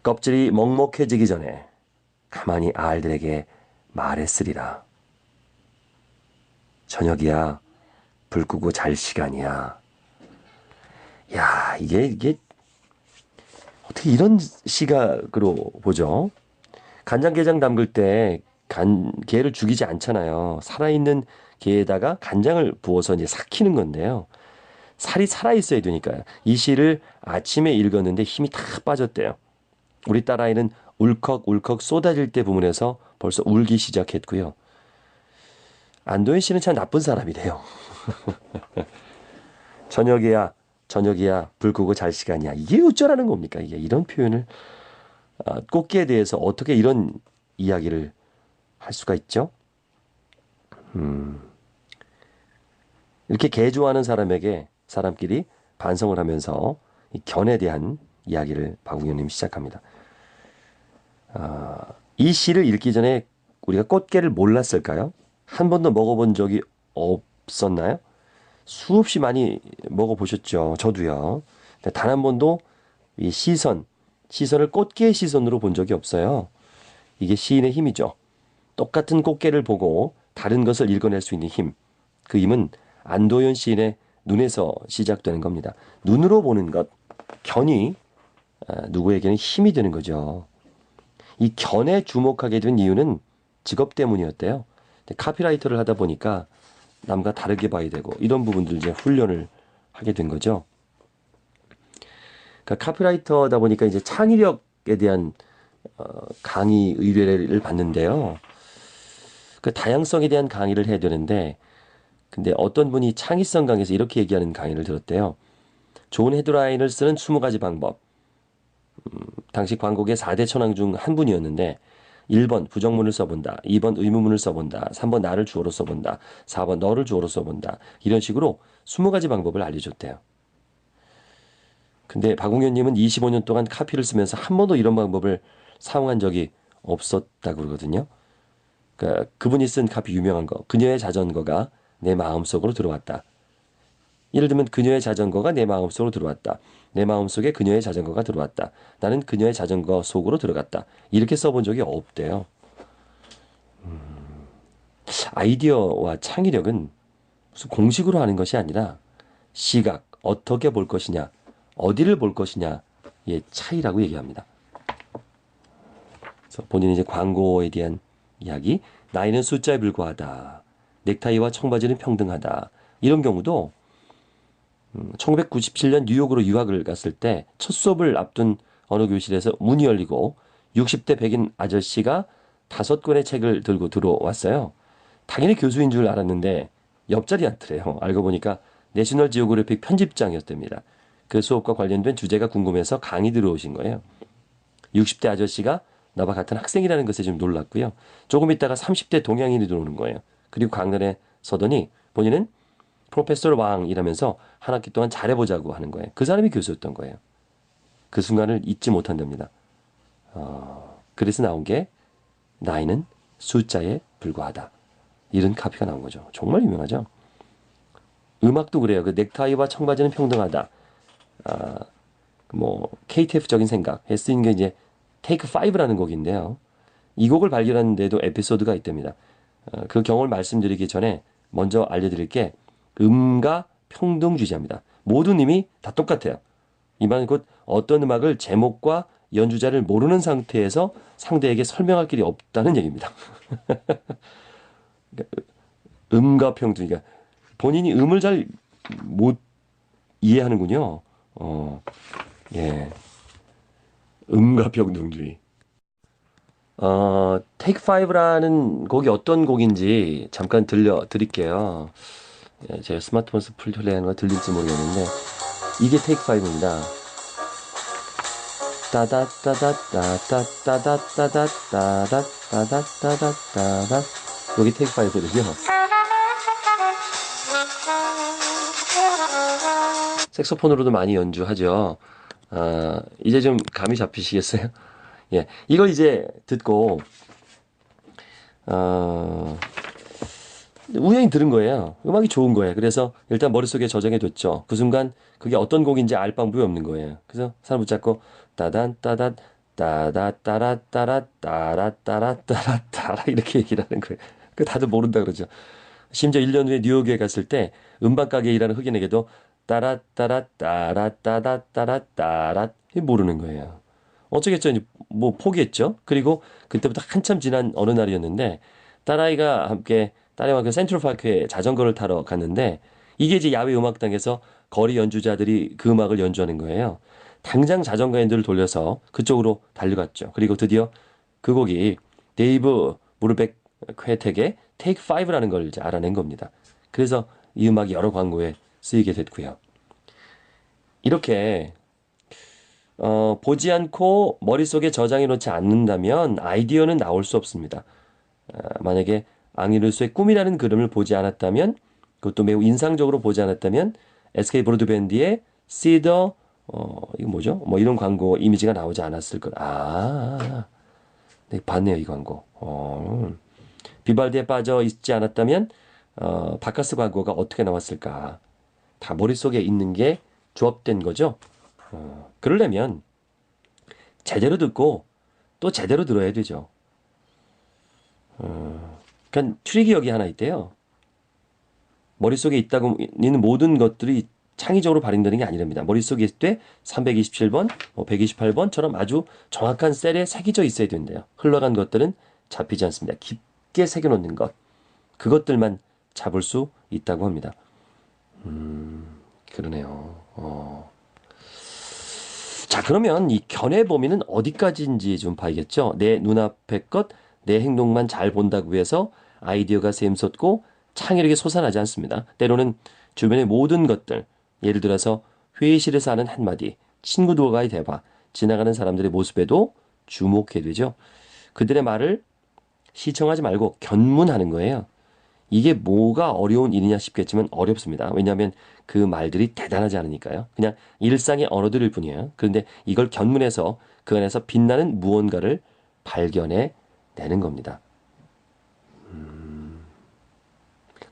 껍질이 먹먹해지기 전에 가만히 알들에게 말했으리라. 저녁이야. 불 끄고 잘 시간이야. 야, 이게 어떻게 이런 시각으로 보죠? 간장게장 담글 때 게를 죽이지 않잖아요. 살아있는 게에다가 간장을 부어서 이제 삭히는 건데요. 살이 살아있어야 되니까요. 이 시를 아침에 읽었는데 힘이 다 빠졌대요. 우리 딸아이는 울컥울컥 쏟아질 때 부분에서 벌써 울기 시작했고요. 안도현 씨는 참 나쁜 사람이래요. 저녁이야, 불 끄고 잘 시간이야. 이게 어쩌라는 겁니까? 이게 이런 표현을 꽃게에 대해서 어떻게 이런 이야기를 할 수가 있죠? 이렇게 게 좋아하는 사람끼리 반성을 하면서 이 견에 대한 이야기를 박웅현님이 시작합니다. 이 시를 읽기 전에 우리가 꽃게를 몰랐을까요? 한 번도 먹어본 적이 없었나요? 수없이 많이 먹어보셨죠. 저도요. 단 한 번도 이 시선을 꽃게의 시선으로 본 적이 없어요. 이게 시인의 힘이죠. 똑같은 꽃게를 보고 다른 것을 읽어낼 수 있는 힘. 그 힘은 안도현 시인의 눈에서 시작되는 겁니다. 눈으로 보는 것, 견이 누구에게는 힘이 되는 거죠. 이 견에 주목하게 된 이유는 직업 때문이었대요. 카피라이터를 하다 보니까 남과 다르게 봐야 되고 이런 부분들 이제 훈련을 하게 된 거죠. 그러니까 카피라이터다 보니까 이제 창의력에 대한 강의 의뢰를 받는데요. 그 다양성에 대한 강의를 해야 되는데 근데 어떤 분이 창의성 강의에서 이렇게 얘기하는 강의를 들었대요. 좋은 헤드라인을 쓰는 20가지 방법. 당시 광고계 4대 천왕 중 한 분이었는데 1번 부정문을 써본다. 2번 의문문을 써본다. 3번 나를 주어로 써본다. 4번 너를 주어로 써본다. 이런 식으로 20가지 방법을 알려줬대요. 근데 박웅현님은 25년 동안 카피를 쓰면서 한 번도 이런 방법을 사용한 적이 없었다고 그러거든요. 그러니까 그분이 쓴 카피 유명한 거. 그녀의 자전거가 내 마음속으로 들어왔다. 예를 들면 그녀의 자전거가 내 마음속으로 들어왔다. 내 마음속에 그녀의 자전거가 들어왔다. 나는 그녀의 자전거 속으로 들어갔다. 이렇게 써본 적이 없대요. 아이디어와 창의력은 무슨 공식으로 하는 것이 아니라 시각, 어떻게 볼 것이냐, 어디를 볼 것이냐의 차이라고 얘기합니다. 그래서 본인이 이제 광고에 대한 이야기, 나이는 숫자에 불과하다, 넥타이와 청바지는 평등하다, 이런 경우도 1997년 뉴욕으로 유학을 갔을 때 첫 수업을 앞둔 어느 교실에서 문이 열리고 60대 백인 아저씨가 5권의 책을 들고 들어왔어요. 당연히 교수인 줄 알았는데 옆자리였더래요. 알고 보니까 내셔널 지오그래픽 편집장이었답니다. 그 수업과 관련된 주제가 궁금해서 강의 들어오신 거예요. 60대 아저씨가 나와 같은 학생이라는 것에 좀 놀랐고요. 조금 있다가 30대 동양인이 들어오는 거예요. 그리고 강단에 서더니 본인은 프로페서 왕이라면서 한 학기 동안 잘해보자고 하는 거예요. 그 사람이 교수였던 거예요. 그 순간을 잊지 못한답니다. 그래서 나온 게 나이는 숫자에 불과하다. 이런 카피가 나온 거죠. 정말 유명하죠. 음악도 그래요. 그 넥타이와 청바지는 평등하다. 뭐 KTF적인 생각에 쓰인 게 이제 테이크 5라는 곡인데요. 이 곡을 발견한 데도 에피소드가 있답니다. 그 경험을 말씀드리기 전에 먼저 알려드릴 게 음가 평등주의자입니다. 모든 음이 다 똑같아요. 이 말은 곧 어떤 음악을 제목과 연주자를 모르는 상태에서 상대에게 설명할 길이 없다는 얘기입니다. 음가 평등, 그러니까 본인이 음을 잘 못 이해하는군요. 예, 음가 평등주의. Take 5라는 곡이 어떤 곡인지 잠깐 들려드릴게요. 예, 제가 스마트폰에서 플레이하는 거 들릴지 모르겠는데 이게 Take 5입니다. 따다따다따따따따따따따따따따따따따 여기 Take 5거든요. 색소폰으로도 많이 연주하죠. 이제 좀 감이 잡히시겠어요? 예, 이걸 이제 듣고 우연히 들은 거예요. 음악이 좋은 거예요. 그래서 일단 머릿속에 저장해 뒀죠. 그 순간 그게 어떤 곡인지 알 방법이 없는 거예요. 그래서 사람 붙잡고 따단 따단 따다따라 따라 따라 따라 따라 따라 이렇게 얘기를 하는 거예요. 그 다들 모른다 그러죠. 심지어 1년 후에 뉴욕에 갔을 때 음반 가게 일하는 흑인에게도 따라 따라 따라 따라 따라 따라 모르는 거예요. 어쩌겠죠. 뭐 포기했죠. 그리고 그때부터 한참 지난 어느 날이었는데 딸아이와 함께 그 센트럴파크에 자전거를 타러 갔는데 이게 이제 야외 음악당에서 거리 연주자들이 그 음악을 연주하는 거예요. 당장 자전거 핸들을 돌려서 그쪽으로 달려갔죠. 그리고 드디어 그 곡이 데이브 무르백 쾌텍의 Take 5라는 걸 이제 알아낸 겁니다. 그래서 이 음악이 여러 광고에 쓰이게 됐고요. 이렇게 보지 않고 머릿속에 저장해 놓지 않는다면 아이디어는 나올 수 없습니다. 만약에 앙리루소의 꿈이라는 그림을 보지 않았다면, 그것도 매우 인상적으로 보지 않았다면 SK 브로드밴드의 시더 이거 뭐죠? 뭐 이런 광고 이미지가 나오지 않았을 걸. 네, 봤네요 이 광고. 비발디에 빠져 있지 않았다면 바카스 광고가 어떻게 나왔을까? 다 머릿속에 있는 게 조합된 거죠. 그러려면 제대로 듣고 또 제대로 들어야 되죠. 그러니까 트릭이 하나 있대요. 머릿속에 있다고 있는 모든 것들이 창의적으로 발현되는 게 아니랍니다. 머릿속에 있을 때 327번, 128번처럼 아주 정확한 셀에 새겨져 있어야 된대요. 흘러간 것들은 잡히지 않습니다. 깊게 새겨놓는 것. 그것들만 잡을 수 있다고 합니다. 그러네요. 자, 그러면 이 견해 범위는 어디까지인지 좀 봐야겠죠. 내 눈앞의 것, 내 행동만 잘 본다고 해서 아이디어가 샘솟고 창의력이 솟아나지 않습니다. 때로는 주변의 모든 것들, 예를 들어서 회의실에서 하는 한마디, 친구들과의 대화, 지나가는 사람들의 모습에도 주목해야 되죠. 그들의 말을 시청하지 말고 견문하는 거예요. 이게 뭐가 어려운 일이냐 싶겠지만 어렵습니다. 왜냐하면 그 말들이 대단하지 않으니까요. 그냥 일상의 언어들일 뿐이에요. 그런데 이걸 견문해서 그 안에서 빛나는 무언가를 발견해 내는 겁니다.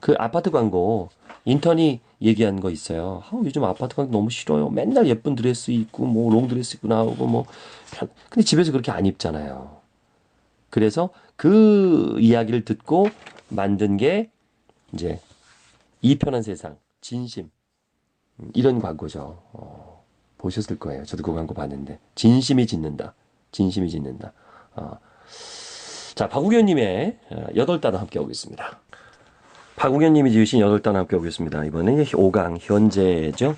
그 아파트 광고 인턴이 얘기한 거 있어요. 요즘 아파트 광고 너무 싫어요. 맨날 예쁜 드레스 입고 뭐 롱드레스 입고 나오고 뭐 근데 집에서 그렇게 안 입잖아요. 그래서 그 이야기를 듣고 만든 게 이제 이 편한 세상, 진심 이런 광고죠. 보셨을 거예요. 저도 그 광고 봤는데 진심이 짓는다. 진심이 짓는다. 어. 자, 박우견님의 8단어 함께 오겠습니다. 박우견님이 지으신 8단어 함께 오겠습니다. 이번에 5강 현재죠.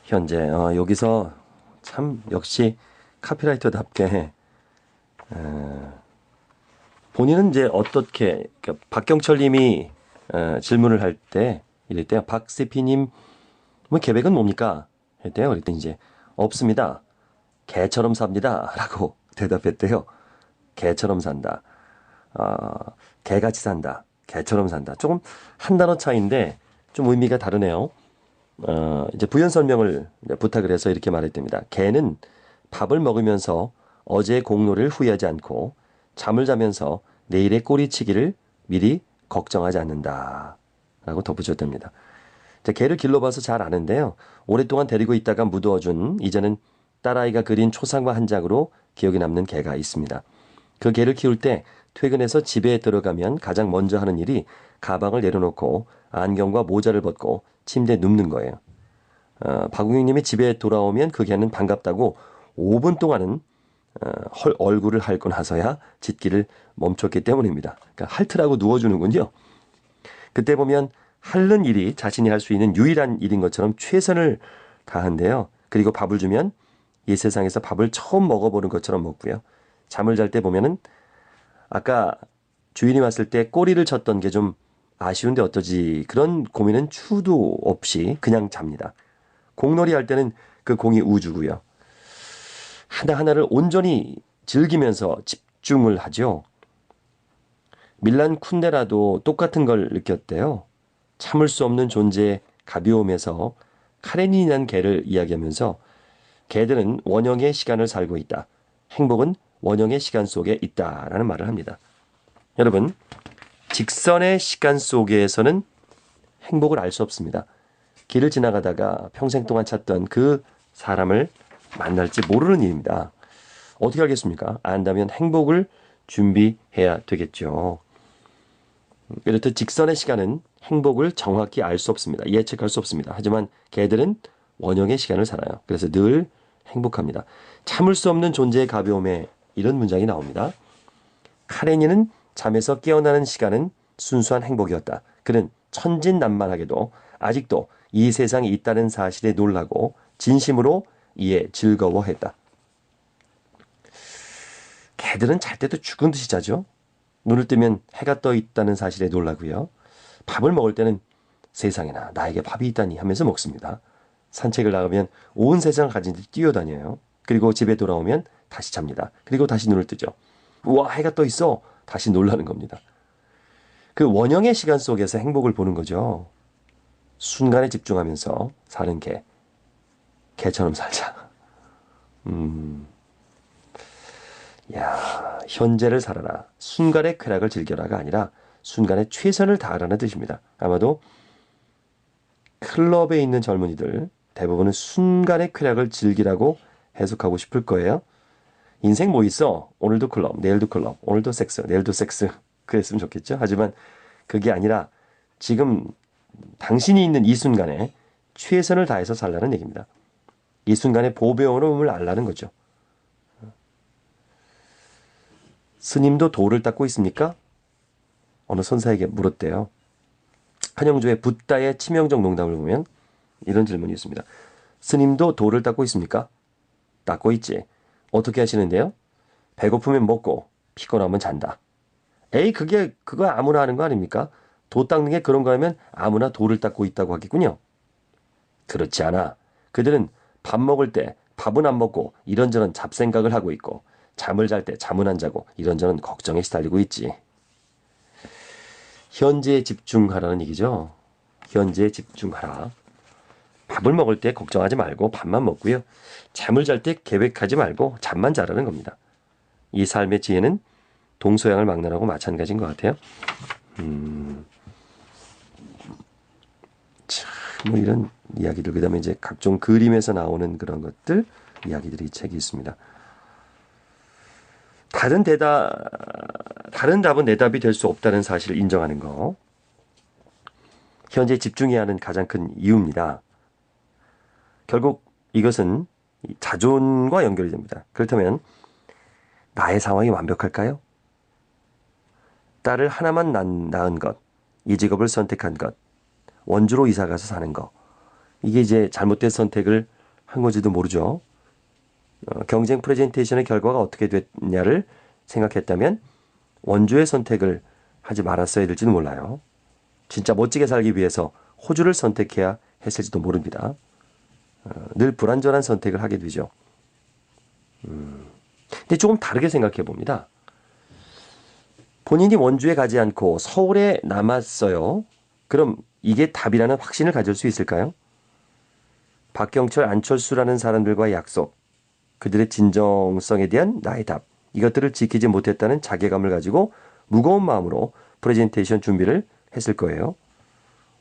현재 여기서 참 역시 카피라이터답게 본인은 이제 어떻게 그러니까 박경철님이 질문을 할 때 이럴 때 박세피님 뭐 계획은 뭡니까? 했대요. 그랬더니 이제 없습니다. 개처럼 삽니다라고 대답했대요. 개처럼 산다. 개같이 산다. 개처럼 산다. 조금 한 단어 차이인데 좀 의미가 다르네요. 이제 부연 설명을 부탁을 해서 이렇게 말했답니다. 개는 밥을 먹으면서 어제의 공로를 후회하지 않고 잠을 자면서 내일의 꼬리치기를 미리 걱정하지 않는다. 라고 덧붙였답니다. 개를 길러봐서 잘 아는데요. 오랫동안 데리고 있다가 묻어준 이제는 딸아이가 그린 초상화 한 장으로 기억에 남는 개가 있습니다. 그 개를 키울 때 퇴근해서 집에 들어가면 가장 먼저 하는 일이 가방을 내려놓고 안경과 모자를 벗고 침대에 눕는 거예요. 박웅님이 집에 돌아오면 그 개는 반갑다고 5분 동안은 얼굴을 핥고 나서야 짖기를 멈췄기 때문입니다. 그러니까 핥으라고 누워주는군요. 그때 보면 핥는 일이 자신이 할 수 있는 유일한 일인 것처럼 최선을 다한대요. 그리고 밥을 주면 이 세상에서 밥을 처음 먹어보는 것처럼 먹고요. 잠을 잘 때 보면은 아까 주인이 왔을 때 꼬리를 쳤던 게 좀 아쉬운데 어떠지 그런 고민은 추도 없이 그냥 잡니다. 공놀이 할 때는 그 공이 우주고요. 하나하나를 온전히 즐기면서 집중을 하죠. 밀란 쿤데라도 똑같은 걸 느꼈대요. 참을 수 없는 존재의 가벼움에서 카레닌이란 개를 이야기하면서 개들은 원형의 시간을 살고 있다. 행복은 원형의 시간 속에 있다라는 말을 합니다. 여러분, 직선의 시간 속에서는 행복을 알 수 없습니다. 길을 지나가다가 평생 동안 찾던 그 사람을 만날지 모르는 일입니다. 어떻게 알겠습니까? 안다면 행복을 준비해야 되겠죠. 이렇듯 직선의 시간은 행복을 정확히 알 수 없습니다. 예측할 수 없습니다. 하지만 개들은 원형의 시간을 살아요. 그래서 늘 행복합니다. 참을 수 없는 존재의 가벼움에 이런 문장이 나옵니다. 카레니는 잠에서 깨어나는 시간은 순수한 행복이었다. 그는 천진난만하게도 아직도 이 세상에 있다는 사실에 놀라고 진심으로 이에 즐거워했다. 개들은 잘 때도 죽은 듯이 자죠. 눈을 뜨면 해가 떠 있다는 사실에 놀라고요. 밥을 먹을 때는 세상에나 나에게 밥이 있다니 하면서 먹습니다. 산책을 나가면 온 세상을 가진 듯 뛰어다녀요. 그리고 집에 돌아오면 다시 잡니다. 그리고 다시 눈을 뜨죠. 우와, 해가 떠 있어. 다시 놀라는 겁니다. 그 원형의 시간 속에서 행복을 보는 거죠. 순간에 집중하면서 사는 개. 개처럼 살자. 야, 현재를 살아라. 순간의 쾌락을 즐겨라가 아니라 순간에 최선을 다하라는 뜻입니다. 아마도 클럽에 있는 젊은이들 대부분은 순간의 쾌락을 즐기라고 해석하고 싶을 거예요. 인생 뭐 있어? 오늘도 클럽, 내일도 클럽, 오늘도 섹스, 내일도 섹스. 그랬으면 좋겠죠. 하지만 그게 아니라 지금 당신이 있는 이 순간에 최선을 다해서 살라는 얘기입니다. 이 순간에 보배원을 알라는 거죠. 스님도 돌을 닦고 있습니까? 어느 선사에게 물었대요. 한영조의 붓다의 치명적 농담을 보면 이런 질문이 있습니다. 스님도 돌을 닦고 있습니까? 닦고 있지. 어떻게 하시는데요? 배고프면 먹고 피곤하면 잔다. 에이, 그거 아무나 하는 거 아닙니까? 도 닦는 게 그런 거 하면 아무나 돌을 닦고 있다고 하겠군요. 그렇지 않아. 그들은 밥 먹을 때 밥은 안 먹고 이런저런 잡생각을 하고 있고 잠을 잘 때 잠은 안 자고 이런저런 걱정에 시달리고 있지. 현재에 집중하라는 얘기죠. 현재에 집중하라. 밥을 먹을 때 걱정하지 말고 밥만 먹고요. 잠을 잘 때 계획하지 말고 잠만 자라는 겁니다. 이 삶의 지혜는 동서양을 막론하고 마찬가지인 것 같아요. 참, 뭐 이런 이야기들, 그 다음에 이제 각종 그림에서 나오는 그런 것들, 이야기들이 이 책이 있습니다. 다른 답은 내 답이 될 수 없다는 사실을 인정하는 거. 현재 집중해야 하는 가장 큰 이유입니다. 결국 이것은 자존과 연결이 됩니다. 그렇다면 나의 상황이 완벽할까요? 딸을 하나만 낳은 것, 이 직업을 선택한 것, 원주로 이사가서 사는 것, 이게 이제 잘못된 선택을 한 건지도 모르죠. 경쟁 프레젠테이션의 결과가 어떻게 됐냐를 생각했다면 원주의 선택을 하지 말았어야 될지도 몰라요. 진짜 멋지게 살기 위해서 호주를 선택해야 했을지도 모릅니다. 늘 불완전한 선택을 하게 되죠. 근데 조금 다르게 생각해 봅니다. 본인이 원주에 가지 않고 서울에 남았어요. 그럼 이게 답이라는 확신을 가질 수 있을까요? 박경철, 안철수라는 사람들과의 약속, 그들의 진정성에 대한 나의 답, 이것들을 지키지 못했다는 자괴감을 가지고 무거운 마음으로 프레젠테이션 준비를 했을 거예요.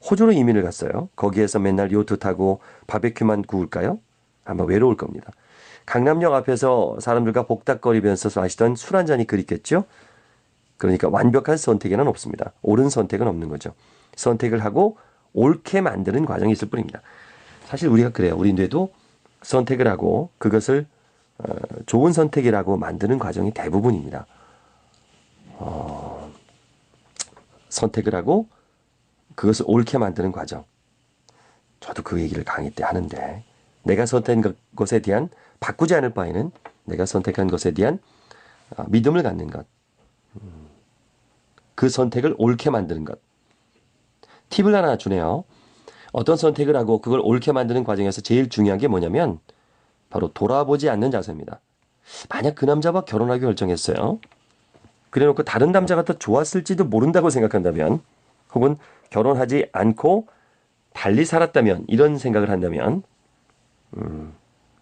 호주로 이민을 갔어요. 거기에서 맨날 요트 타고 바베큐만 구울까요? 아마 외로울 겁니다. 강남역 앞에서 사람들과 복닥거리면서 마시던 술 한 잔이 그립겠죠? 그러니까 완벽한 선택에는 없습니다. 옳은 선택은 없는 거죠. 선택을 하고 옳게 만드는 과정이 있을 뿐입니다. 사실 우리가 그래요. 우리 뇌도 선택을 하고 그것을 좋은 선택이라고 만드는 과정이 대부분입니다. 선택을 하고 그것을 옳게 만드는 과정. 저도 그 얘기를 강의 때 하는데 내가 선택한 것에 대한 바꾸지 않을 바에는 내가 선택한 것에 대한 믿음을 갖는 것. 그 선택을 옳게 만드는 것. 팁을 하나 주네요. 어떤 선택을 하고 그걸 옳게 만드는 과정에서 제일 중요한 게 뭐냐면 바로 돌아보지 않는 자세입니다. 만약 그 남자와 결혼하기 결정했어요. 그래놓고 다른 남자가 더 좋았을지도 모른다고 생각한다면 혹은 결혼하지 않고 달리 살았다면 이런 생각을 한다면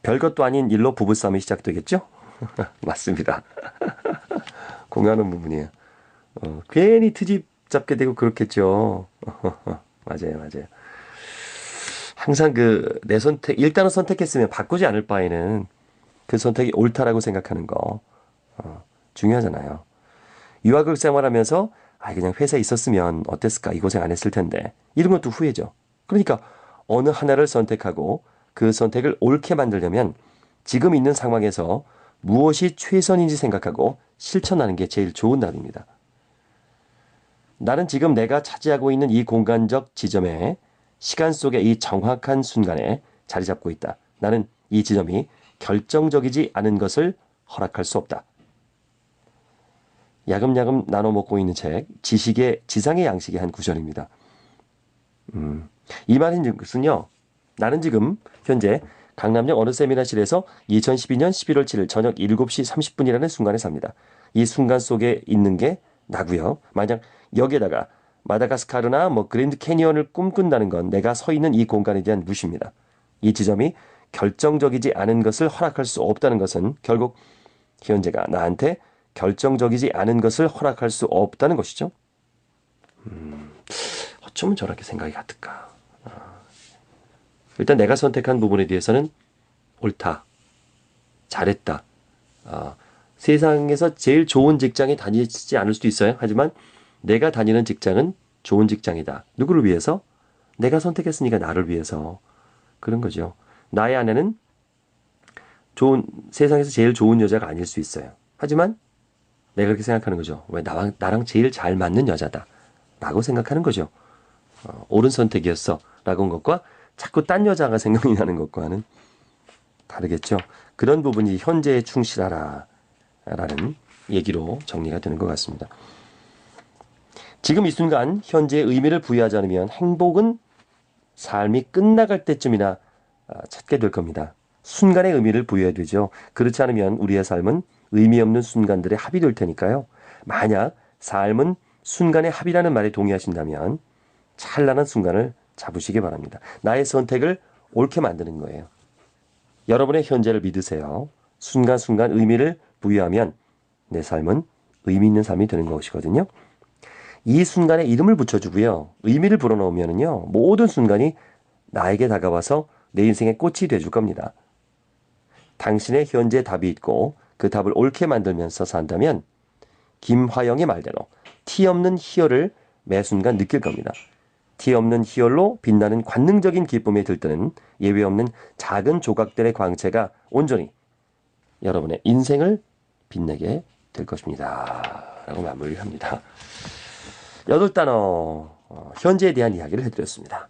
별것도 아닌 일로 부부싸움이 시작되겠죠? 맞습니다. 공감하는 부분이에요. 괜히 트집 잡게 되고 그렇겠죠. 맞아요. 항상 내 선택, 일단은 선택했으면 바꾸지 않을 바에는 그 선택이 옳다라고 생각하는 거 중요하잖아요. 유학을 생활하면서 그냥 회사에 있었으면 어땠을까? 이 고생 안 했을 텐데. 이런 것도 후회죠. 그러니까 어느 하나를 선택하고 그 선택을 옳게 만들려면 지금 있는 상황에서 무엇이 최선인지 생각하고 실천하는 게 제일 좋은 답입니다. 나는 지금 내가 차지하고 있는 이 공간적 지점에 시간 속의 이 정확한 순간에 자리 잡고 있다. 나는 이 지점이 결정적이지 않은 것을 허락할 수 없다. 야금야금 나눠 먹고 있는 책 지식의 지상의 양식의 한 구절입니다. 이 말인 것은요. 나는 지금 현재 강남역 어느 세미나실에서 2012년 11월 7일 저녁 7시 30분이라는 순간에 삽니다. 이 순간 속에 있는 게 나고요. 만약 여기에다가 마다가스카르나 그랜드 캐니언을 꿈꾼다는 건 내가 서 있는 이 공간에 대한 무시입니다. 이 지점이 결정적이지 않은 것을 허락할 수 없다는 것은 결국 현재가 나한테 결정적이지 않은 것을 허락할 수 없다는 것이죠. 어쩌면 저렇게 생각이 같을까. 일단 내가 선택한 부분에 대해서는 옳다, 잘했다. 세상에서 제일 좋은 직장에 다니지 않을 수도 있어요. 하지만 내가 다니는 직장은 좋은 직장이다. 누구를 위해서? 내가 선택했으니까 나를 위해서. 그런 거죠. 나의 아내는 세상에서 제일 좋은 여자가 아닐 수 있어요. 하지만 내가 그렇게 생각하는 거죠. 왜 나랑 제일 잘 맞는 여자다. 라고 생각하는 거죠. 옳은 선택이었어. 라고 한 것과 자꾸 딴 여자가 생각이 나는 것과는 다르겠죠. 그런 부분이 현재에 충실하라. 라는 얘기로 정리가 되는 것 같습니다. 지금 이 순간 현재의 의미를 부여하지 않으면 행복은 삶이 끝나갈 때쯤이나 찾게 될 겁니다. 순간의 의미를 부여해야 되죠. 그렇지 않으면 우리의 삶은 의미 없는 순간들의 합이 될 테니까요. 만약 삶은 순간의 합이라는 말에 동의하신다면 찬란한 순간을 잡으시기 바랍니다. 나의 선택을 옳게 만드는 거예요. 여러분의 현재를 믿으세요. 순간순간 의미를 부여하면 내 삶은 의미 있는 삶이 되는 것이거든요. 이 순간에 이름을 붙여주고요. 의미를 불어넣으면요. 모든 순간이 나에게 다가와서 내 인생의 꽃이 돼줄 겁니다. 당신의 현재 답이 있고 그 답을 옳게 만들면서 산다면 김화영의 말대로 티 없는 희열을 매 순간 느낄 겁니다. 티 없는 희열로 빛나는 관능적인 기쁨에 들뜨는 예외 없는 작은 조각들의 광채가 온전히 여러분의 인생을 빛내게 될 것입니다. 라고 마무리합니다. 8단어 현재에 대한 이야기를 해드렸습니다.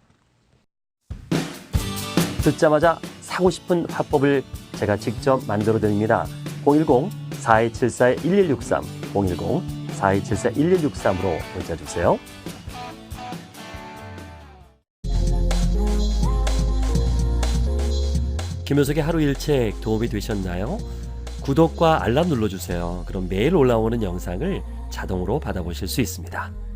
듣자마자 사고 싶은 화법을 제가 직접 만들어 드립니다. 010-4274-1163 010-4274-1163으로 문자 주세요. 김효석의 하루 일책 도움이 되셨나요? 구독과 알람 눌러주세요. 그럼 매일 올라오는 영상을 자동으로 받아보실 수 있습니다.